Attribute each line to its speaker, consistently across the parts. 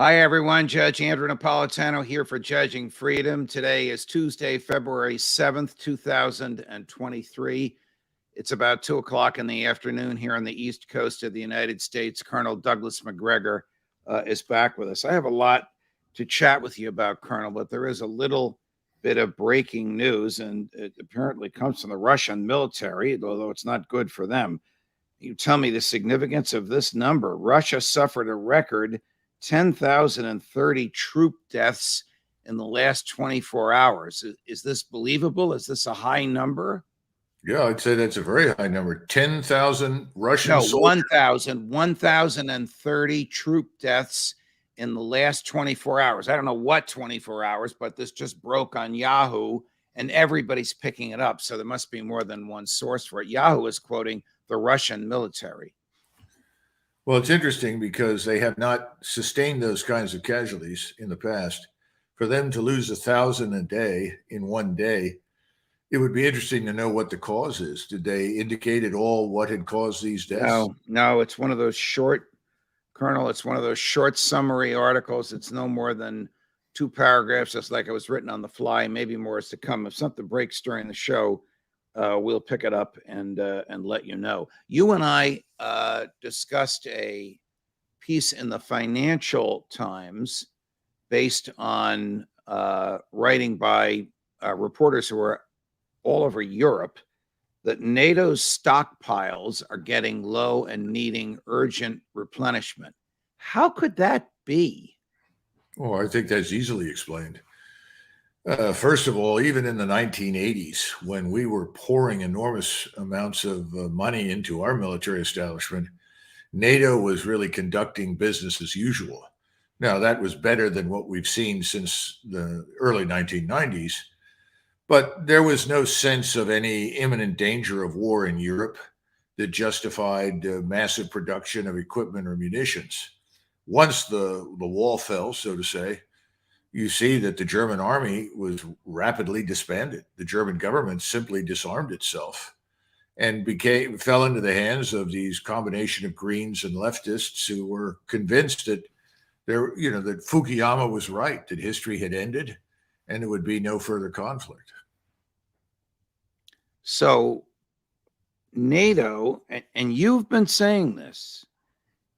Speaker 1: Hi, everyone. Judge Andrew Napolitano here for Judging Freedom. Today is Tuesday, February 7th, 2023. It's about 2 o'clock in the afternoon here on the East Coast of the United States. Colonel Douglas Macgregor is back with us. I have a lot to chat with you about, Colonel, but there is a little bit of breaking news, and it apparently comes from the Russian military, although it's not good for them. You tell me the significance of this number. Russia suffered a record 10,030 troop deaths in the last 24 hours. Is this believable? Is this a high number?
Speaker 2: Yeah, I'd say that's a very high number. 10,000 Russian
Speaker 1: No,
Speaker 2: soldiers.
Speaker 1: 1,030 troop deaths in the last 24 hours. I don't know what 24 hours, but this just broke on Yahoo, and everybody's picking it up. So there must be more than one source for it. Yahoo is quoting the Russian military.
Speaker 2: Well, it's interesting because they have not sustained those kinds of casualties in the past. For them to lose 1,000 a day in one day, it would be interesting to know what the cause is. Did they indicate at all what had caused these deaths?
Speaker 1: No, it's one of those short, Colonel, it's one of those short summary articles. It's no more than 2 paragraphs. It's like it was written on the fly. Maybe more is to come. If something breaks during the show, we'll pick it up and let you know. You and I discussed a piece in the Financial Times based on writing by reporters who are all over Europe that NATO's stockpiles are getting low and needing urgent replenishment. How could that be?
Speaker 2: Oh, I think that's easily explained. First of all, even in the 1980s, when we were pouring enormous amounts of money into our military establishment, NATO was really conducting business as usual. Now, that was better than what we've seen since the early 1990s, but there was no sense of any imminent danger of war in Europe that justified massive production of equipment or munitions. Once the wall fell, so to say, you see that the German army was rapidly disbanded. The German government simply disarmed itself and fell into the hands of these combination of Greens and leftists who were convinced that that Fukuyama was right, that history had ended and there would be no further conflict.
Speaker 1: So NATO, and you've been saying this,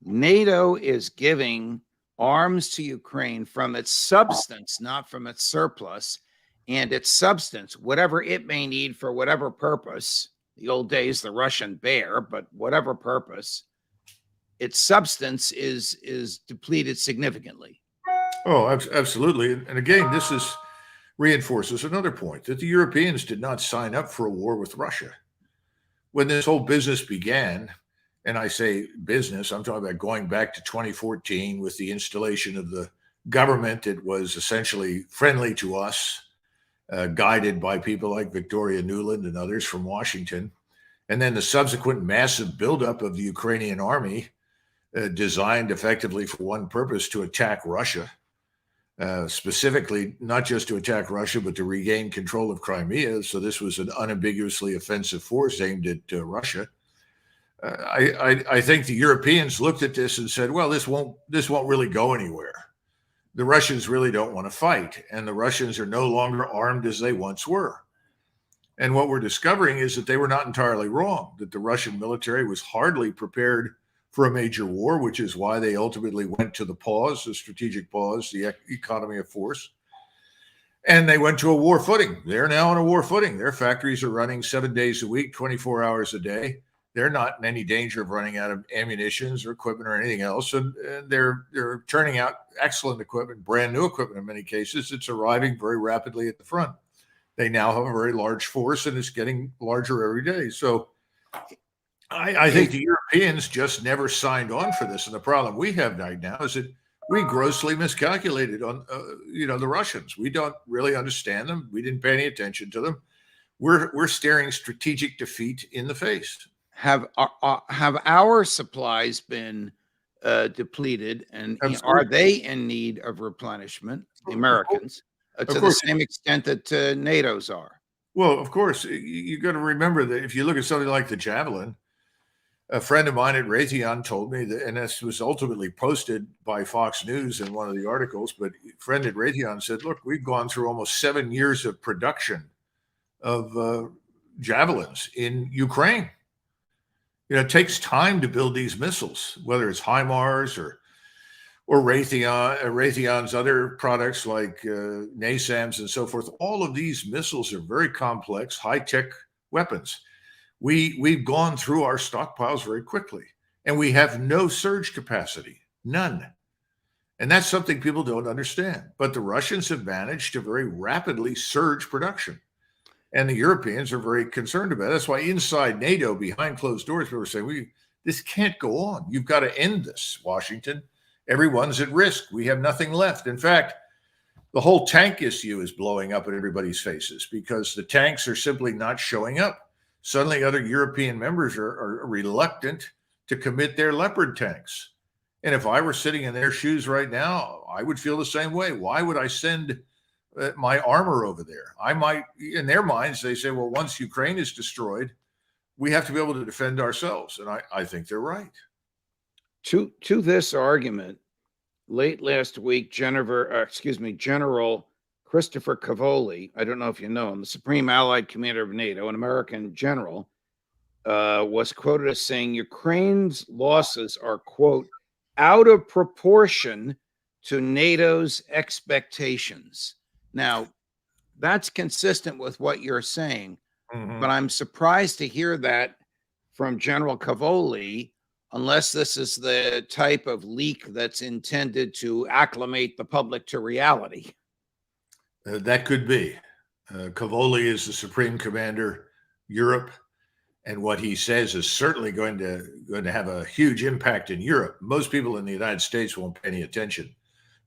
Speaker 1: NATO is giving arms to Ukraine from its substance, not from its surplus, and its substance, whatever it may need for whatever purpose. The old days, the Russian bear, but whatever purpose, its substance is depleted significantly.
Speaker 2: Oh, absolutely. And again, reinforces another point that the Europeans did not sign up for a war with Russia. When this whole business began, and I say business, I'm talking about going back to 2014 with the installation of the government that was essentially friendly to us, guided by people like Victoria Nuland and others from Washington. And then the subsequent massive buildup of the Ukrainian army, designed effectively for one purpose, to attack Russia, specifically not just to attack Russia, but to regain control of Crimea. So this was an unambiguously offensive force aimed at Russia. I think the Europeans looked at this and said, well, this won't really go anywhere. The Russians really don't want to fight, and the Russians are no longer armed as they once were. And what we're discovering is that they were not entirely wrong, that the Russian military was hardly prepared for a major war, which is why they ultimately went to the strategic pause, the economy of force. And they went to a war footing. They're now on a war footing. Their factories are running 7 days a week, 24 hours a day. They're not in any danger of running out of ammunitions or equipment or anything else. And they're turning out excellent equipment, brand new equipment in many cases. It's arriving very rapidly at the front. They now have a very large force, and it's getting larger every day. So I think the Europeans just never signed on for this. And the problem we have right now is that we grossly miscalculated on the Russians. We don't really understand them. We didn't pay any attention to them. We're staring strategic defeat in the face.
Speaker 1: Have our supplies been depleted, and are they in need of replenishment, the Americans, to the same extent that NATO's are?
Speaker 2: Well, of course, you got to remember that if you look at something like the Javelin, A friend of mine at Raytheon told me that, and this was ultimately posted by Fox News in one of the articles, but a friend at Raytheon said, look, we've gone through almost 7 years of production of javelins in Ukraine. It takes time to build these missiles, whether it's HIMARS or Raytheon's other products like NASAMS and so forth. All of these missiles are very complex, high-tech weapons. We've gone through our stockpiles very quickly, and we have no surge capacity, none. And that's something people don't understand. But the Russians have managed to very rapidly surge production. And the Europeans are very concerned about it. That's why inside NATO, behind closed doors, people are saying, this can't go on. You've got to end this, Washington. Everyone's at risk. We have nothing left. In fact, the whole tank issue is blowing up in everybody's faces because the tanks are simply not showing up. Suddenly, other European members are reluctant to commit their Leopard tanks. And if I were sitting in their shoes right now, I would feel the same way. Why would I send my armor over there? I might, in their minds, they say, well, once Ukraine is destroyed, we have to be able to defend ourselves. And I think they're right.
Speaker 1: To this argument, late last week, General Christopher Cavoli, I don't know if you know him, the Supreme Allied Commander of NATO, an American general, was quoted as saying Ukraine's losses are, quote, out of proportion to NATO's expectations. Now, that's consistent with what you're saying, but I'm surprised to hear that from General Cavoli, unless this is the type of leak that's intended to acclimate the public to reality.
Speaker 2: That could be. Cavoli is the Supreme Commander, Europe, and what he says is certainly going to have a huge impact in Europe. Most people in the United States won't pay any attention,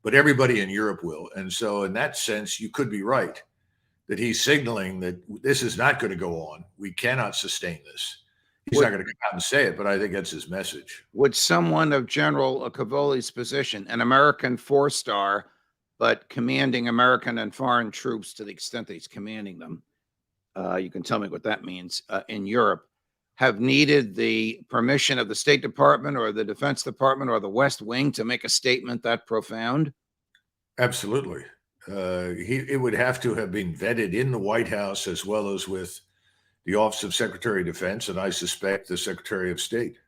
Speaker 2: but everybody in Europe will. And so in that sense, you could be right that he's signaling that this is not going to go on. We cannot sustain this. He's not going to come out and say it, but I think that's his message.
Speaker 1: Would someone of General Cavoli's position, an American four-star, but commanding American and foreign troops to the extent that he's commanding them, you can tell me what that means, in Europe, have needed the permission of the State Department or the Defense Department or the West Wing to make a statement that profound?
Speaker 2: Absolutely. It would have to have been vetted in the White House as well as with the Office of Secretary of Defense, and I suspect the Secretary of State.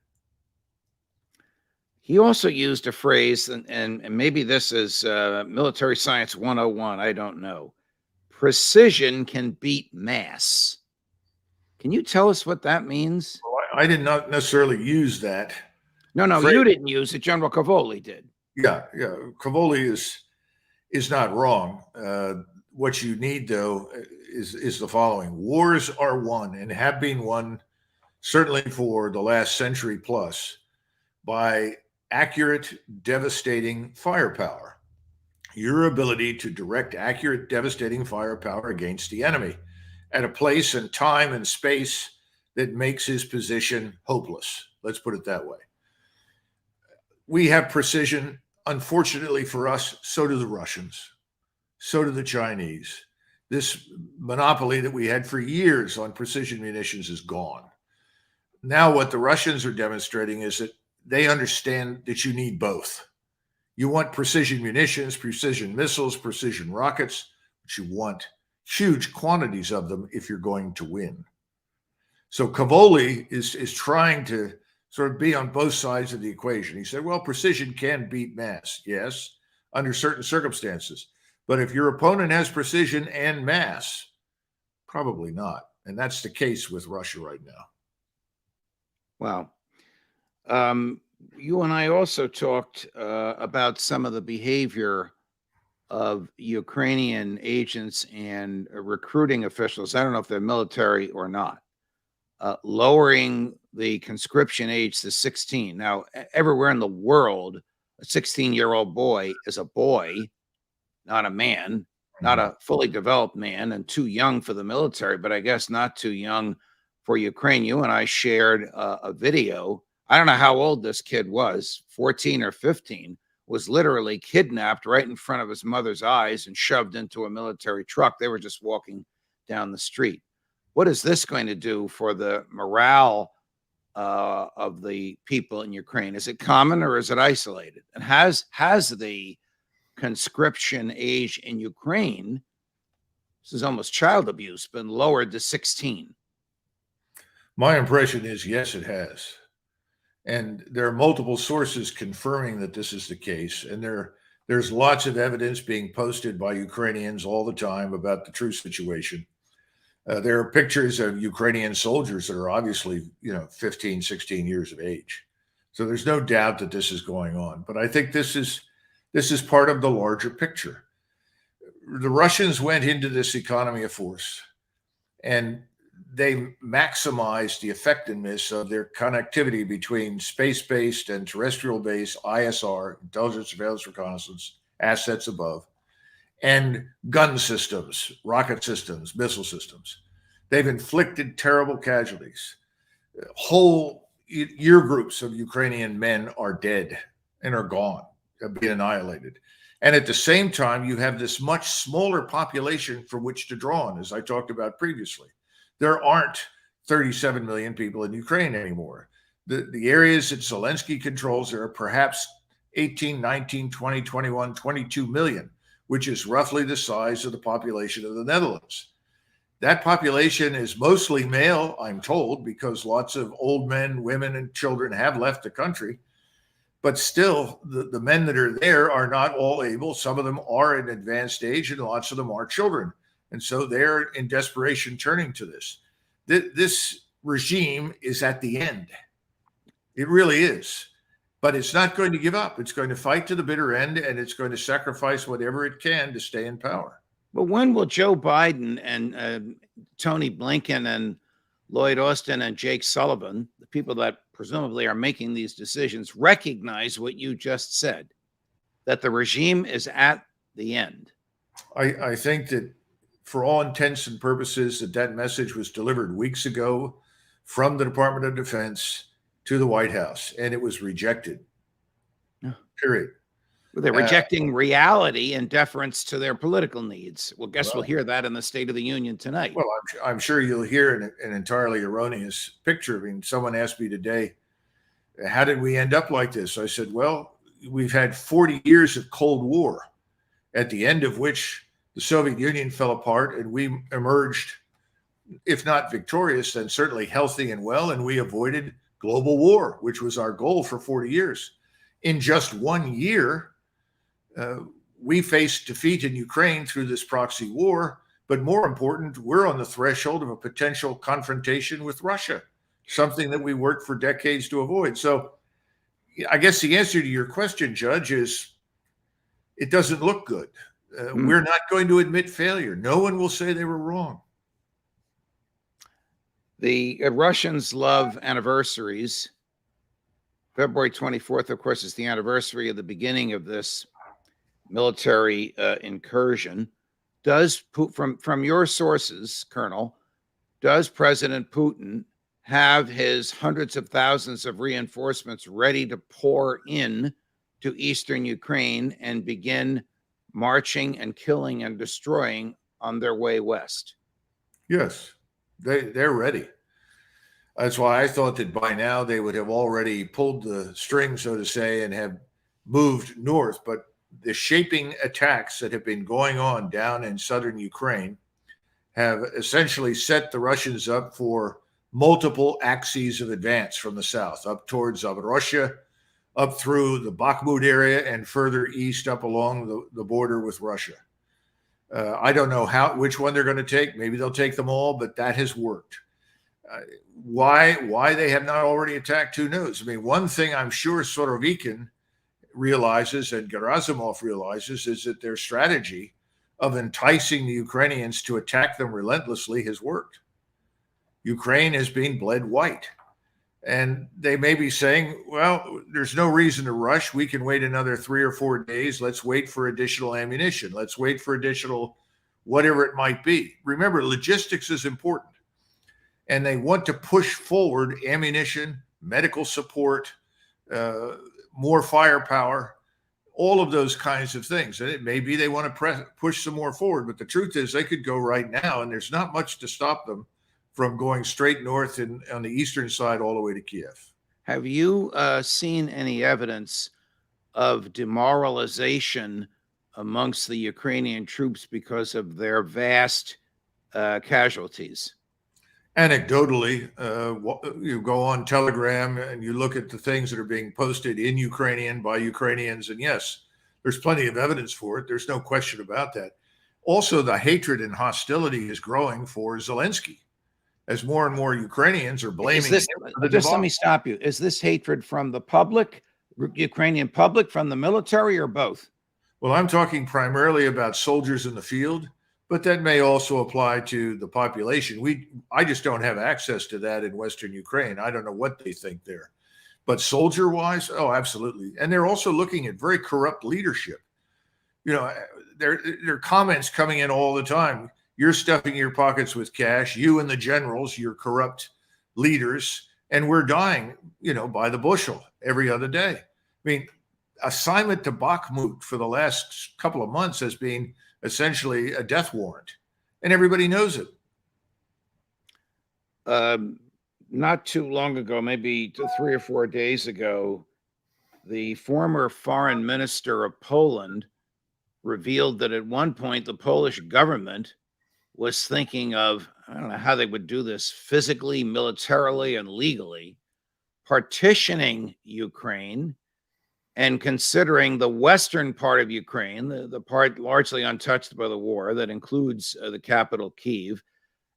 Speaker 1: He also used a phrase, and maybe this is military science 101, I don't know. Precision can beat mass. Can you tell us what that means?
Speaker 2: Well, I did not necessarily use that.
Speaker 1: No, you didn't use it. General Cavoli did.
Speaker 2: Yeah. Cavoli is not wrong. What you need, though, is the following. Wars are won and have been won, certainly for the last century plus, by accurate, devastating firepower. Your ability to direct accurate, devastating firepower against the enemy at a place and time and space that makes his position hopeless. Let's put it that way. We have precision. Unfortunately for us, so do the Russians. So do the Chinese. This monopoly that we had for years on precision munitions is gone. Now what the Russians are demonstrating is that they understand that you need both. You want precision munitions, precision missiles, precision rockets, but you want huge quantities of them if you're going to win. So Cavoli is trying to sort of be on both sides of the equation. He said, well, precision can beat mass, yes, under certain circumstances. But if your opponent has precision and mass, probably not. And that's the case with Russia right now.
Speaker 1: Wow. You and I also talked about some of the behavior of Ukrainian agents and recruiting officials. I don't know if they're military or not, lowering the conscription age to 16. Now, everywhere in the world, a 16-year-old boy is a boy, not a man, not a fully developed man, and too young for the military, but I guess not too young for Ukraine. You and I shared a video. I don't know how old this kid was, 14 or 15, was literally kidnapped right in front of his mother's eyes and shoved into a military truck. They were just walking down the street. What is this going to do for the morale of the people in Ukraine? Is it common or is it isolated? And has the conscription age in Ukraine, this is almost child abuse, been lowered to 16?
Speaker 2: My impression is yes, it has. And there are multiple sources confirming that this is the case. And there's lots of evidence being posted by Ukrainians all the time about the true situation. There are pictures of Ukrainian soldiers that are obviously, 15, 16 years of age. So there's no doubt that this is going on. But I think this is part of the larger picture. The Russians went into this economy of force, and they maximized the effectiveness of their connectivity between space-based and terrestrial-based ISR, intelligence, surveillance, reconnaissance, assets above, and gun systems, rocket systems, missile systems. They've inflicted terrible casualties. Whole year groups of Ukrainian men are dead and are gone, have been annihilated. And at the same time, you have this much smaller population from which to draw on, as I talked about previously. There aren't 37 million people in Ukraine anymore. The areas that Zelensky controls, there are perhaps 18, 19, 20, 21, 22 million, which is roughly the size of the population of the Netherlands. That population is mostly male, I'm told, because lots of old men, women, and children have left the country. But still, the men that are there are not all able. Some of them are in advanced age, and lots of them are children. And so they're in desperation turning to this. This regime is at the end. It really is. But it's not going to give up. It's going to fight to the bitter end, and it's going to sacrifice whatever it can to stay in power.
Speaker 1: But when will Joe Biden and Tony Blinken and Lloyd Austin and Jake Sullivan, the people that presumably are making these decisions, recognize what you just said, that the regime is at the end?
Speaker 2: I think that for all intents and purposes, that message was delivered weeks ago from the Department of Defense to the White House, and it was rejected. Period.
Speaker 1: Well, they're rejecting reality in deference to their political needs. Well, we'll hear that in the State of the Union tonight.
Speaker 2: Well, I'm sure you'll hear an entirely erroneous picture. I mean, someone asked me today, how did we end up like this? I said, well, we've had 40 years of Cold War, at the end of which the Soviet Union fell apart and we emerged, if not victorious, then certainly healthy and well, and we avoided global war, which was our goal for 40 years. In just 1 year, we faced defeat in Ukraine through this proxy war, but more important, we're on the threshold of a potential confrontation with Russia, something that we worked for decades to avoid. So I guess the answer to your question, Judge, is it doesn't look good. We're not going to admit failure. No one will say they were wrong.
Speaker 1: The Russians love anniversaries. February 24th, of course, is the anniversary of the beginning of this military incursion. Does, from your sources, Colonel, does President Putin have his hundreds of thousands of reinforcements ready to pour in to eastern Ukraine and begin marching and killing and destroying on their way west?
Speaker 2: Yes, they're ready. That's why I thought that by now they would have already pulled the string, so to say, and have moved north. But the shaping attacks that have been going on down in southern Ukraine have essentially set the Russians up for multiple axes of advance from the south, up towards Zaporozhye, up through the Bakhmut area, and further east up along the border with Russia. I don't know which one they're going to take. Maybe they'll take them all, but that has worked. Why they have not already attacked, who knows? I mean, one thing I'm sure Sorovikin realizes and Gerasimov realizes is that their strategy of enticing the Ukrainians to attack them relentlessly has worked. Ukraine is being bled white. And they may be saying, well, there's no reason to rush. We can wait another 3 or 4 days. Let's wait for additional ammunition. Let's wait for additional whatever it might be. Remember, logistics is important. And they want to push forward ammunition, medical support, more firepower, all of those kinds of things. And it may be they want to push some more forward. But the truth is they could go right now, and there's not much to stop them from going straight north and on the eastern side all the way to Kiev.
Speaker 1: Have you seen any evidence of demoralization amongst the Ukrainian troops because of their vast casualties?
Speaker 2: Anecdotally, you go on Telegram and you look at the things that are being posted in Ukrainian by Ukrainians, and yes, there's plenty of evidence for it. There's no question about that. Also, the hatred and hostility is growing for Zelensky as more and more Ukrainians are blaming him for the
Speaker 1: just let
Speaker 2: debacle.
Speaker 1: me stop you. Is this hatred from the public, Ukrainian public, from the military, or both?
Speaker 2: Well, I'm talking primarily about soldiers in the field, but that may also apply to the population. I just don't have access to that in Western Ukraine. I don't know what they think there. But soldier-wise, oh, absolutely. And they're also looking at very corrupt leadership. You know, there are comments coming in all the time. You're stuffing your pockets with cash, you and the generals, your corrupt leaders, and we're dying, by the bushel every other day. I mean, assignment to Bakhmut for the last couple of months has been essentially a death warrant, and everybody knows it.
Speaker 1: Not too long ago, maybe 3 or 4 days ago, the former foreign minister of Poland revealed that at one point the Polish government was thinking of, I don't know how they would do this physically, militarily, and legally, partitioning Ukraine and considering the western part of Ukraine, the part largely untouched by the war that includes the capital, Kyiv,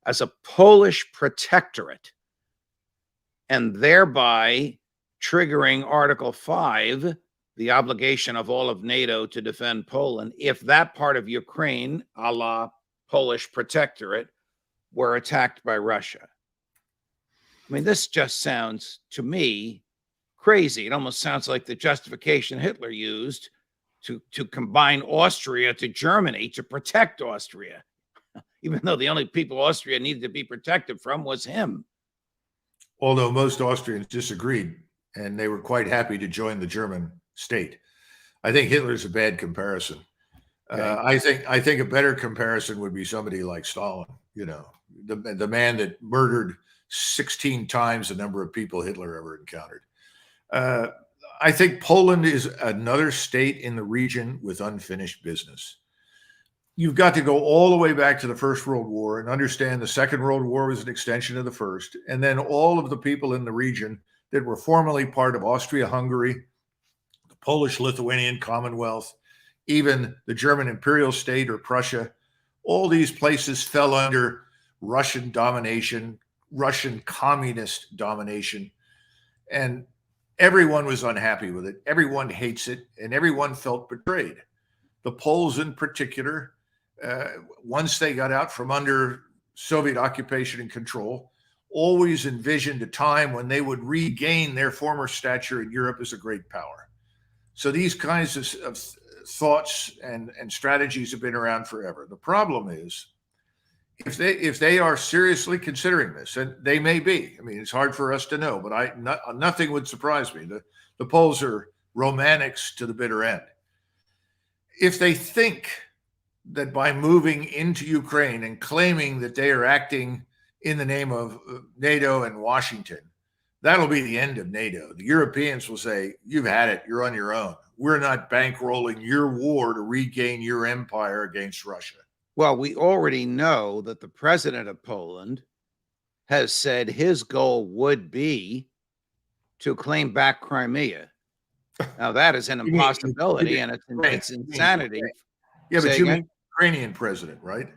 Speaker 1: as a Polish protectorate, and thereby triggering Article 5, the obligation of all of NATO to defend Poland, if that part of Ukraine, a la Polish protectorate, were attacked by Russia. I mean, this just sounds, to me, crazy. It almost sounds like the justification Hitler used to combine Austria to Germany to protect Austria, even though the only people Austria needed to be protected from was him.
Speaker 2: Although most Austrians disagreed, and they were quite happy to join the German state. I think Hitler's a bad comparison. Okay. I think a better comparison would be somebody like Stalin, the man that murdered 16 times the number of people Hitler ever encountered. I think Poland is another state in the region with unfinished business. You've got to go all the way back to the First World War and understand the Second World War was an extension of the First, and then all of the people in the region that were formerly part of Austria-Hungary, the Polish-Lithuanian Commonwealth, even the German imperial state or Prussia, all these places fell under Russian domination, Russian communist domination, and everyone was unhappy with it. Everyone hates it, and everyone felt betrayed. The Poles in particular, once they got out from under Soviet occupation and control, always envisioned a time when they would regain their former stature in Europe as a great power. So these kinds of thoughts and strategies have been around forever. The problem is, if they are seriously considering this, and they may be, I mean, it's hard for us to know, but nothing would surprise me. The Poles are romantics to the bitter end. If they think that by moving into Ukraine and claiming that they are acting in the name of NATO and Washington, that'll be the end of NATO. The Europeans will say, you've had it, you're on your own. We're not bankrolling your war to regain your empire against Russia.
Speaker 1: Well, we already know that the president of Poland has said his goal would be to claim back Crimea. Now, that is an impossibility, and it's insanity.
Speaker 2: Yeah, but you mean Ukrainian president, right?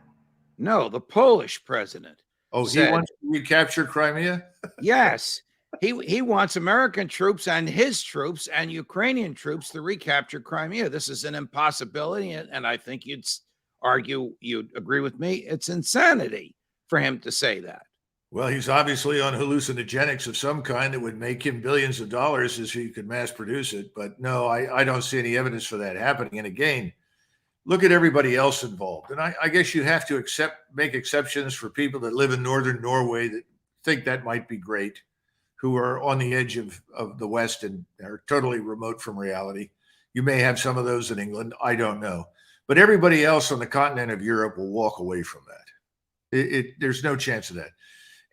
Speaker 1: No, the Polish president.
Speaker 2: Oh, he wants to recapture Crimea?
Speaker 1: Yes. He wants American troops and his troops and Ukrainian troops to recapture Crimea. This is an impossibility, and I think you'd agree with me. It's insanity for him to say that.
Speaker 2: Well, he's obviously on hallucinogenics of some kind that would make him billions of dollars if he could mass produce it. But no, I don't see any evidence for that happening. And again, look at everybody else involved. And I guess you have to make exceptions for people that live in northern Norway that think that might be great, who are on the edge of the West and are totally remote from reality. You may have some of those in England. I don't know. But everybody else on the continent of Europe will walk away from that. There's no chance of that.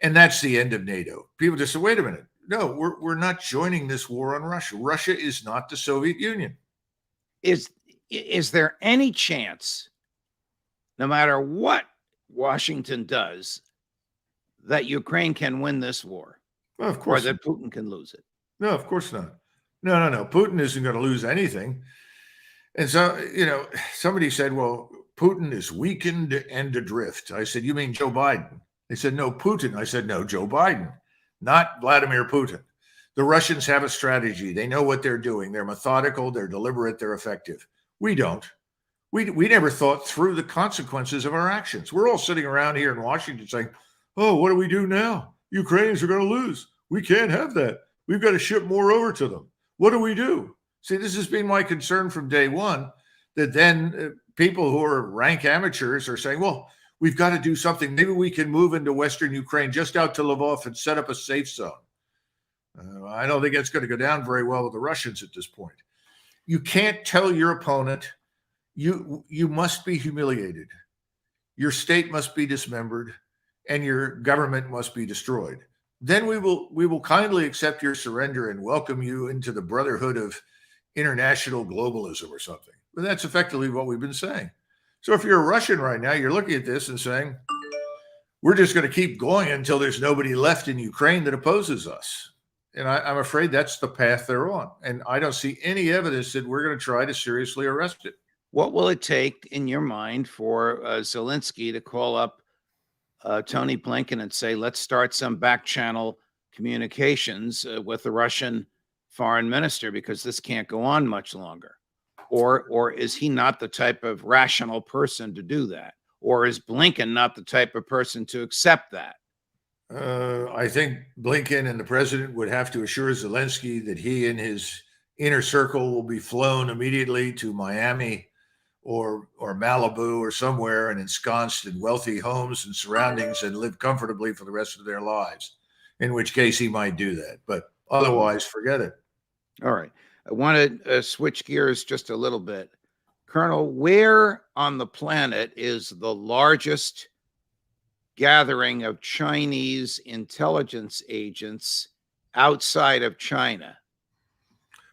Speaker 2: And that's the end of NATO. People just say, wait a minute. No, we're not joining this war on Russia. Russia is not the Soviet Union.
Speaker 1: Is there any chance, no matter what Washington does, that Ukraine can win this war?
Speaker 2: Well, of
Speaker 1: Or
Speaker 2: course
Speaker 1: that Putin can lose it?
Speaker 2: No, of course not. No. Putin isn't going to lose anything. And so, somebody said, well, Putin is weakened and adrift. I said, you mean Joe Biden? They said, no, Putin. I said, no, Joe Biden, not Vladimir Putin. The Russians have a strategy. They know what they're doing. They're methodical. They're deliberate. They're effective. We don't. We never thought through the consequences of our actions. We're all sitting around here in Washington saying, oh, what do we do now? Ukrainians are going to lose. We can't have that. We've got to ship more over to them. What do we do? See, this has been my concern from day one, that then people who are rank amateurs are saying, well, we've got to do something. Maybe we can move into Western Ukraine, just out to Lvov, and set up a safe zone. I don't think it's going to go down very well with the Russians at this point. You can't tell your opponent, you must be humiliated. Your state must be dismembered, and your government must be destroyed. Then we will kindly accept your surrender and welcome you into the brotherhood of international globalism or something. But that's effectively what we've been saying. So if you're a Russian right now, you're looking at this and saying, we're just going to keep going until there's nobody left in Ukraine that opposes us. And I'm afraid that's the path they're on. And I don't see any evidence that we're going to try to seriously arrest it.
Speaker 1: What will it take, in your mind, for Zelensky to call up Tony Blinken and say, let's start some back channel communications with the Russian foreign minister, because this can't go on much longer? Or is he not the type of rational person to do that? Or is Blinken not the type of person to accept that?
Speaker 2: I think Blinken and the president would have to assure Zelensky that he and his inner circle will be flown immediately to Miami or Malibu or somewhere, and ensconced in wealthy homes and surroundings, and live comfortably for the rest of their lives, in which case he might do that. But otherwise, forget it.
Speaker 1: All right. I want to switch gears just a little bit. Colonel, where on the planet is the largest gathering of Chinese intelligence agents outside of China?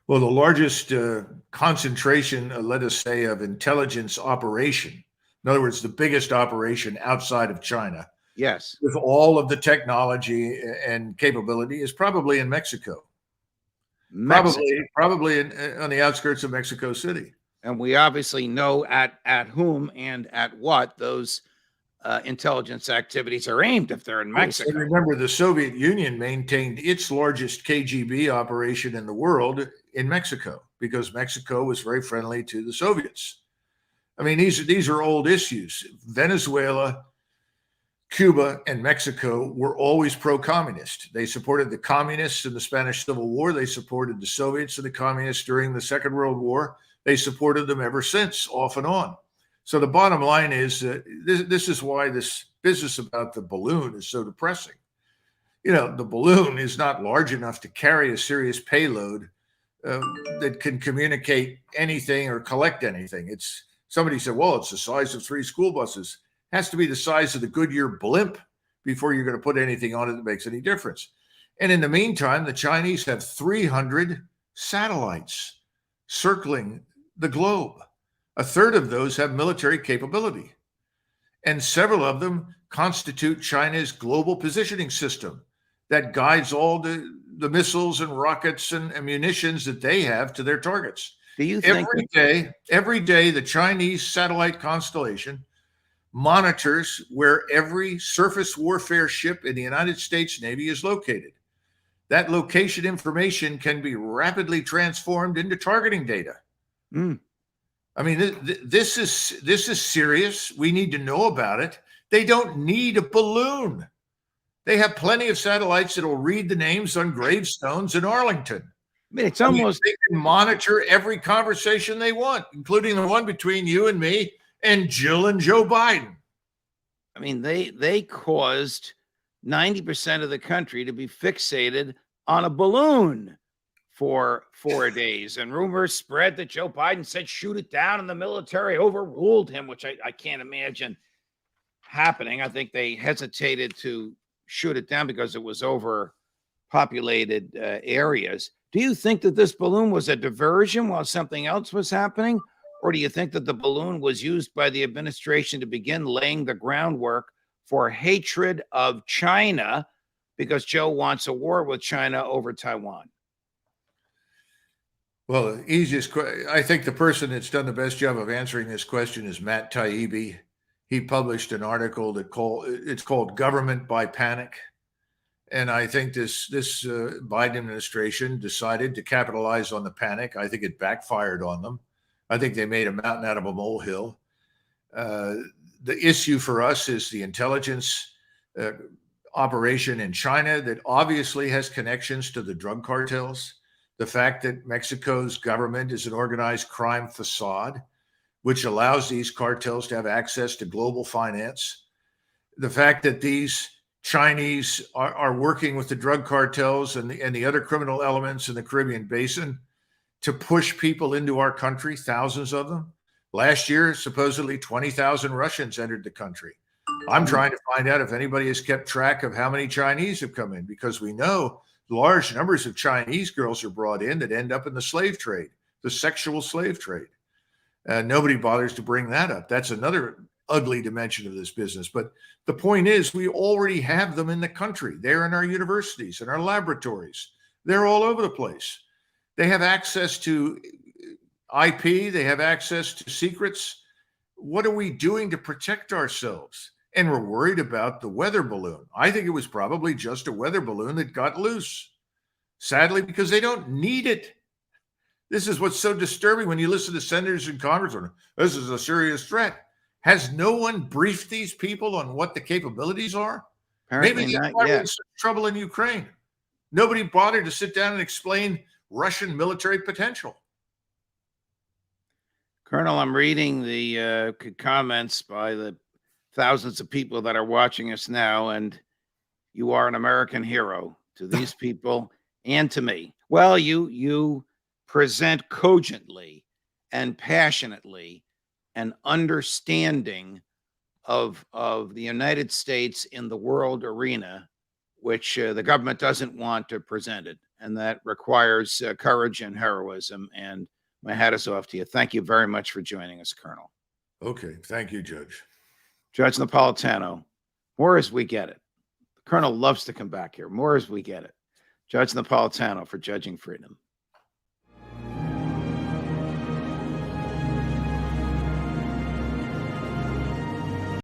Speaker 2: Well, the largest concentration, let us say, of intelligence operation, in other words, the biggest operation outside of China,
Speaker 1: yes,
Speaker 2: with all of the technology and capability, is probably in Mexico. Probably on the outskirts of Mexico City.
Speaker 1: And we obviously know at whom and at what those intelligence activities are aimed, if they're in Mexico.
Speaker 2: So remember, the Soviet Union maintained its largest KGB operation in the world in Mexico, because Mexico was very friendly to the Soviets. I mean, these are old issues. Venezuela, Cuba, and Mexico were always pro-communist. They supported the communists in the Spanish Civil War. They supported the Soviets and the communists during the Second World War. They supported them ever since, off and on. So the bottom line is that this is why this business about the balloon is so depressing. The balloon is not large enough to carry a serious payload that can communicate anything or collect anything. Somebody said, well, it's the size of 3 school buses. It has to be the size of the Goodyear blimp before you're going to put anything on it that makes any difference. And in the meantime, the Chinese have 300 satellites circling the globe. A third of those have military capability, and several of them constitute China's global positioning system that guides all the missiles and rockets and munitions that they have to their targets.
Speaker 1: Do you think
Speaker 2: every day the Chinese satellite constellation monitors where every surface warfare ship in the United States Navy is located? That location information can be rapidly transformed into targeting data. I mean, this is serious. We need to know about it. They don't need a balloon. They have plenty of satellites that will read the names on gravestones in Arlington.
Speaker 1: I mean, it's almost
Speaker 2: they can monitor every conversation they want, including the one between you and me and Jill and Joe Biden.
Speaker 1: I mean, they caused 90% of the country to be fixated on a balloon for 4 days, and rumors spread that Joe Biden said shoot it down, and the military overruled him, which I can't imagine happening. I think they hesitated to shoot it down because it was overpopulated areas. Do you think that this balloon was a diversion while something else was happening? Or do you think that the balloon was used by the administration to begin laying the groundwork for hatred of China because Joe wants a war with China over Taiwan?
Speaker 2: Well, the easiest, I think the person that's done the best job of answering this question is Matt Taibbi. He published an article it's called "Government by Panic," and I think this Biden administration decided to capitalize on the panic. I think it backfired on them. I think they made a mountain out of a molehill. The issue for us is the intelligence operation in China that obviously has connections to the drug cartels. The fact that Mexico's government is an organized crime facade, which allows these cartels to have access to global finance. The fact that these Chinese are working with the drug cartels and the other criminal elements in the Caribbean basin to push people into our country, thousands of them. Last year, supposedly 20,000 Russians entered the country. I'm trying to find out if anybody has kept track of how many Chinese have come in, because we know large numbers of Chinese girls are brought in that end up in the slave trade, the sexual slave trade. Nobody bothers to bring that up. That's another ugly dimension of this business. But the point is, we already have them in the country. They're in our universities and our laboratories. They're all over the place. They have access to IP. They have access to secrets. What are we doing to protect ourselves? And we're worried about the weather balloon. I think it was probably just a weather balloon that got loose, sadly, because they don't need it. This is what's so disturbing when you listen to senators and congressmen. This is a serious threat. Has no one briefed these people on what the capabilities are?
Speaker 1: Apparently
Speaker 2: Maybe
Speaker 1: not
Speaker 2: they're
Speaker 1: yet.
Speaker 2: in some trouble in Ukraine. Nobody bothered to sit down and explain Russian military potential.
Speaker 1: Colonel, I'm reading the comments by the thousands of people that are watching us now, and you are an American hero to these people and to me. Well, you present cogently and passionately an understanding of the United States in the world arena, which the government doesn't want to present it, and that requires courage and heroism. And my hat is off to you. Thank you very much for joining us, Colonel.
Speaker 2: Okay, thank you, Judge.
Speaker 1: Judge Napolitano, more as we get it. The Colonel loves to come back here. More as we get it. Judge Napolitano for Judging Freedom.